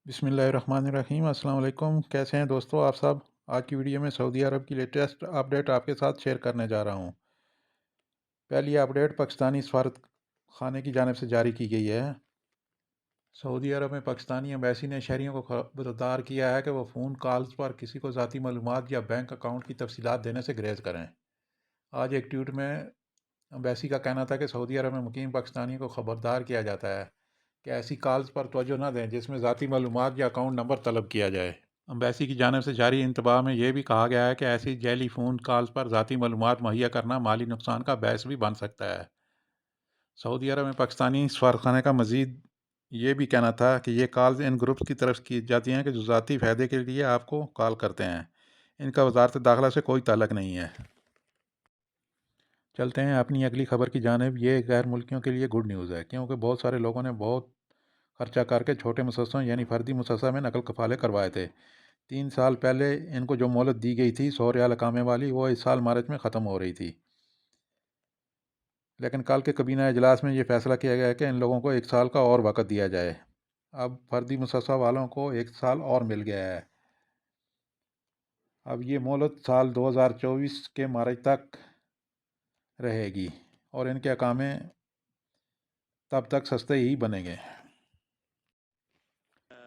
बिस्मिल्लाहिर्रहमानिर्रहीम। अस्सलाम वालेकुम। कैसे हैं दोस्तों आप सब? आज की वीडियो में सऊदी अरब की लेटेस्ट अपडेट आपके साथ शेयर करने जा रहा हूं। पहली अपडेट पाकिस्तानी सफारत खाने की जानिब से जारी की गई है। सऊदी अरब में पाकिस्तानी एम्बेसी ने शहरियों को खबरदार किया है कि वो फ़ोन कॉल्स पर किसी को ज़ाती मालूमात या बैंक अकाउंट की तफसीलात देने से गुरेज करें। आज एक ट्वीट में एम्बेसी का कहना था कि सऊदी अरब में मुकीम पाकिस्तानियों को खबरदार किया जाता है कि ऐसी कॉल्स पर तवज्जो न दें जिसमें ज़ाती मालूमात या अकाउंट नंबर तलब किया जाए। अम्बेसी की जानिब से जारी इंतबाह में यह भी कहा गया है कि ऐसी जैली फ़ोन कॉल्स पर ज़ाती मालूमात मुहैया करना माली नुकसान का बायस भी बन सकता है। सऊदी अरब में पाकिस्तानी सफारतखाने का मज़ीद ये भी कहना था कि ये कॉल्स इन ग्रुप्स की तरफ की जाती हैं कि जो ज़ाती फ़ायदे के लिए आपको कॉल करते हैं। इनका वजारत दाखिला से कोई ताल्लुक़ नहीं है। चलते हैं अपनी अगली खबर की जानिब। ये गैर मुल्कियों के लिए गुड न्यूज़ है, क्योंकि बहुत सारे लोगों ने बहुत खर्चा करके छोटे मुसस्सों यानी फ़र्दी मुसस्सा में नकल कफ़ाले करवाए थे। 3 साल पहले इनको जो मोहलत दी गई थी 100 रियाल अकामे वाली, वो इस साल मार्च में ख़त्म हो रही थी। लेकिन कल के कबीना इजलास में ये फैसला किया गया कि इन लोगों को 1 साल का और वक़्त दिया जाए। अब फर्दी मुसस्सा वालों को 1 साल और मिल गया है। अब ये मोहलत साल 2024 के मार्च तक रहेगी और इनके अकामे तब तक सस्ते ही बनेंगे।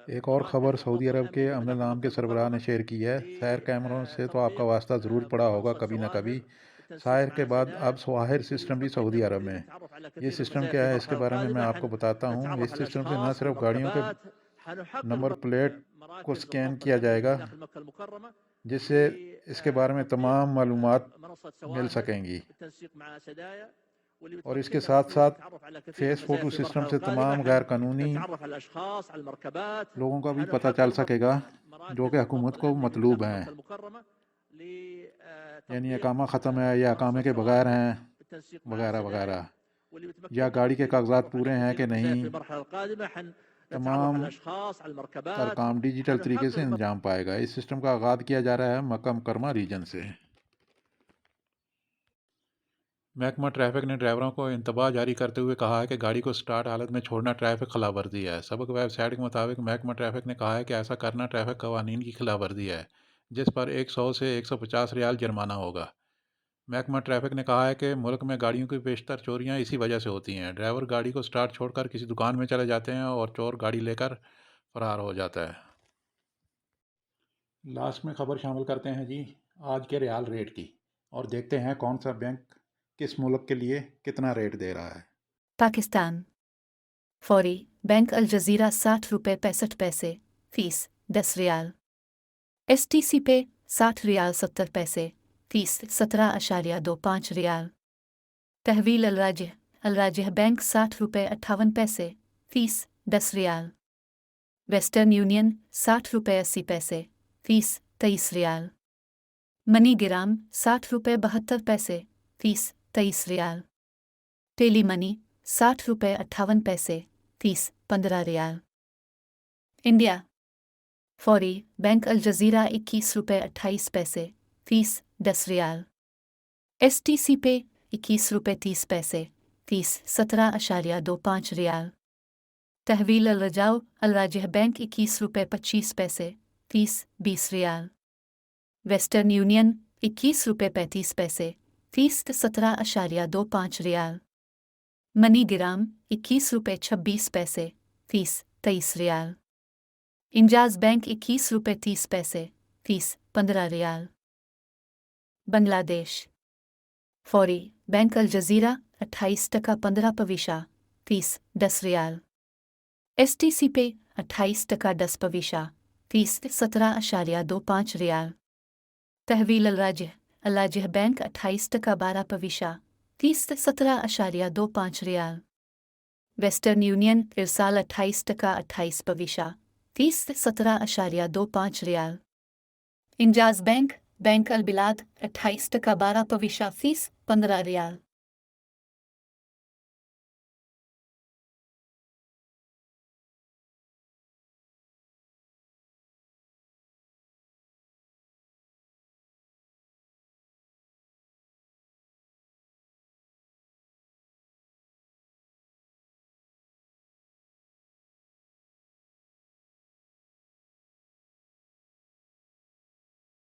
एक और ख़बर सऊदी अरब के अमन नाम के सरबराह ने शेयर की है। सैर कैमरों से तो आपका वास्ता ज़रूर पड़ा होगा कभी ना कभी। सायर के बाद अब स्वाहिर सिस्टम भी सऊदी अरब में। ये सिस्टम क्या है, इसके बारे में मैं आपको बताता हूँ। इस सिस्टम से न सिर्फ गाड़ियों के नंबर प्लेट को स्कैन किया जाएगा, जिससे इसके बारे में तमाम मालूमात मिल सकेंगी, और इसके साथ साथ फेस फ़ोटो सिस्टम से तमाम गैर कानूनी लोगों का भी पता चल सकेगा जो कि हुकूमत को मतलूब हैं, यानी अकामा ख़त्म है या अकामे के बगैर हैं, वगैरह वगैरह, या गाड़ी के कागजात पूरे हैं कि नहीं। तमाम तर काम डिजिटल तरीके से अंजाम पाएगा। इस सिस्टम का आगाज़ किया जा रहा है मक्का मुकरमा रीजन से। महकमा ट्रैफिक ने ड्राइवरों को इंतबाह जारी करते हुए कहा है कि गाड़ी को स्टार्ट हालत में छोड़ना ट्रैफिक खिलाफ वर्जी है। सबक वेबसाइट के मुताबिक महकमा ट्रैफिक ने कहा है कि ऐसा करना ट्रैफिक कवानीन की खिलाफ वर्जी है, जिस पर 100 से 150 रियाल जुर्माना होगा। महकमा ट्रैफिक ने कहा है कि मुल्क में गाड़ियों की बेशतर चोरियां इसी वजह से होती हैं। ड्राइवर गाड़ी को स्टार्ट छोड़कर किसी दुकान में चले जाते हैं और चोर गाड़ी लेकर फरार हो जाता है। लास्ट में ख़बर शामिल करते हैं जी आज के रियाल रेट की, और देखते हैं कौन सा बैंक किस मुल्क के लिए कितना रेट दे रहा है। पाकिस्तान फौरी बैंक अल जजीरा 60 रुपये 65 पैसे फीस 10 रियाल। STC पे 60 रियाल 70 पैसे फीस 17.25 रियाल। तहवील अल राजिह बैंक 60 रुपये 58 पैसे फीस 10 रियाल। वेस्टर्न यूनियन 60 रुपये 80 पैसे फीस 23 रियाल। मनी गिराम 60 रुपये 72 पैसे फीस 23 रियाल। टेली मनी 60 रुपये 58 पैसे फीस 15 रियाल। इंडिया फौरी बैंक अल जजीरा 21 रुपये 28 पैसे फीस 10 रियाल। STC पे 21 रुपये 30 पैसे फीस 17.25 रियाल। तहवील अल राजिह बैंक 21 रुपये 25 पैसे फीस 20 रियाल। वेस्टर्न यूनियन 21 रुपये 35 पैसे फीस 17.25 रियाल। मनी गिराम 21 रुपये 26 पैसे फीस 23 रियाल। इंजाज बैंक 21 रुपये 30 पैसे फीस 15 रियाल। बांग्लादेश फौरी बैंक अल जजीरा 28 टका 15 पविशा फीस 10 रियाल। STC पे 28 टका 10 पविशा फीस 17.25 रियाल। तहवील अल राजिह बैंक 28 टका 12 पविशा फीस 17.25 रियाल। वेस्टर्न यूनियन इरसाल 28 टका 28 पविशा फीस 17.25 रियाल। इंजाज बैंक अल बिलाद 28 टका 12 पविशा फीस 15 रियाल।